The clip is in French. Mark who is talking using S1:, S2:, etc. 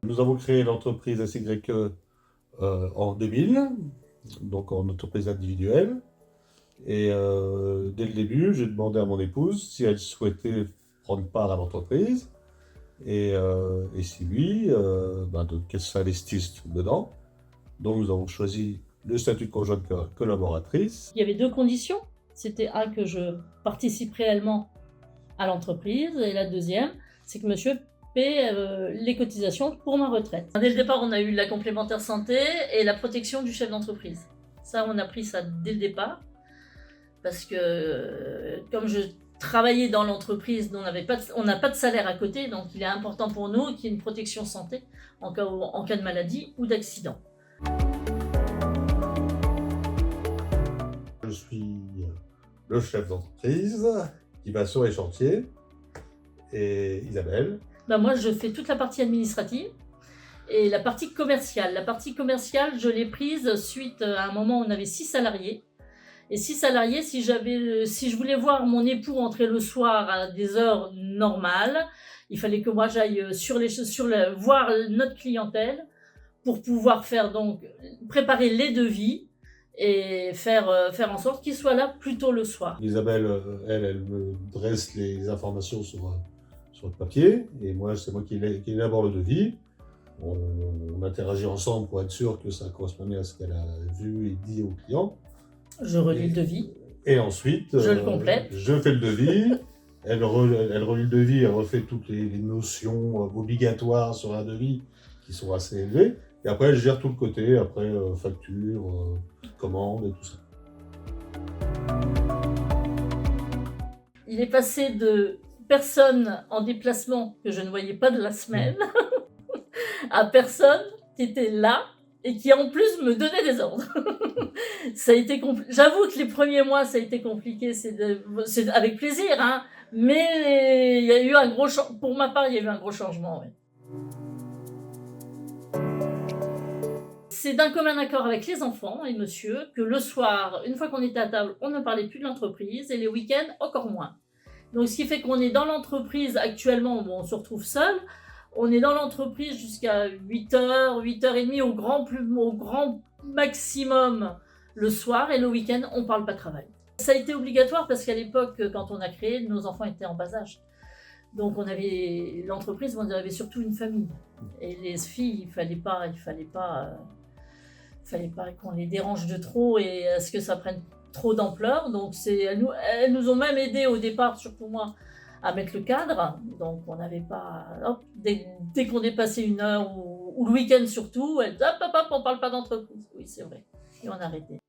S1: Nous avons créé l'entreprise SYE en 2000, donc en entreprise individuelle. Et dès le début, j'ai demandé à mon épouse si elle souhaitait prendre part à l'entreprise. Et si oui, qu'elle s'investisse dedans. Donc nous avons choisi le statut de conjointe collaboratrice.
S2: Il y avait deux conditions. C'était que je participe réellement à l'entreprise, et la deuxième, c'est que monsieur paie les cotisations pour ma retraite. Dès le départ, on a eu la complémentaire santé et la protection du chef d'entreprise. Ça, on a pris ça dès le départ, parce que comme je travaillais dans l'entreprise, on n'a pas de salaire à côté, donc il est important pour nous qu'il y ait une protection santé en cas de maladie ou d'accident.
S1: Je suis le chef d'entreprise qui va sur les chantiers, et Isabelle.
S2: Moi, je fais toute la partie administrative et la partie commerciale. La partie commerciale, je l'ai prise suite à un moment où on avait 6 salariés. Et 6 salariés, si je voulais voir mon époux entrer le soir à des heures normales, il fallait que moi j'aille voir notre clientèle pour pouvoir préparer les devis et faire en sorte qu'ils soient là plus tôt le soir.
S1: Isabelle, elle me dresse les informations sur le papier, et moi, c'est moi qui élabore le devis. On interagit ensemble pour être sûr que ça correspondait à ce qu'elle a vu et dit au client.
S2: Je relis le devis.
S1: Et ensuite,
S2: je le complète.
S1: Je fais le devis. Elle relit le devis, elle refait toutes les notions obligatoires sur un devis qui sont assez élevées. Et après, elle gère tout le côté, facture, commande et tout ça.
S2: Il est passé de personne en déplacement que je ne voyais pas de la semaine à personne qui était là et qui en plus me donnait des ordres. Ça a été J'avoue que les premiers mois, ça a été compliqué, c'est avec plaisir, hein, mais il y a eu pour ma part, il y a eu un gros changement. Oui. C'est d'un commun accord avec les enfants et monsieur que le soir, une fois qu'on était à table, on ne parlait plus de l'entreprise, et les week-ends, encore moins. Donc ce qui fait qu'on est dans l'entreprise actuellement, on se retrouve seul. On est dans l'entreprise jusqu'à 8h, 8h30 au grand maximum le soir, et le week-end, on ne parle pas de travail. Ça a été obligatoire parce qu'à l'époque, quand on a créé, nos enfants étaient en bas âge. Donc on avait l'entreprise, on avait surtout une famille. Et les filles, il fallait pas qu'on les dérange de trop et à ce que ça prenne trop d'ampleur. Donc elles nous ont même aidés au départ, surtout moi, à mettre le cadre. Donc on n'avait pas... dès qu'on dépassait 1 heure, ou le week-end surtout, elles disaient hop, on ne parle pas d'entreprise. Oui, c'est vrai. Et on a arrêté.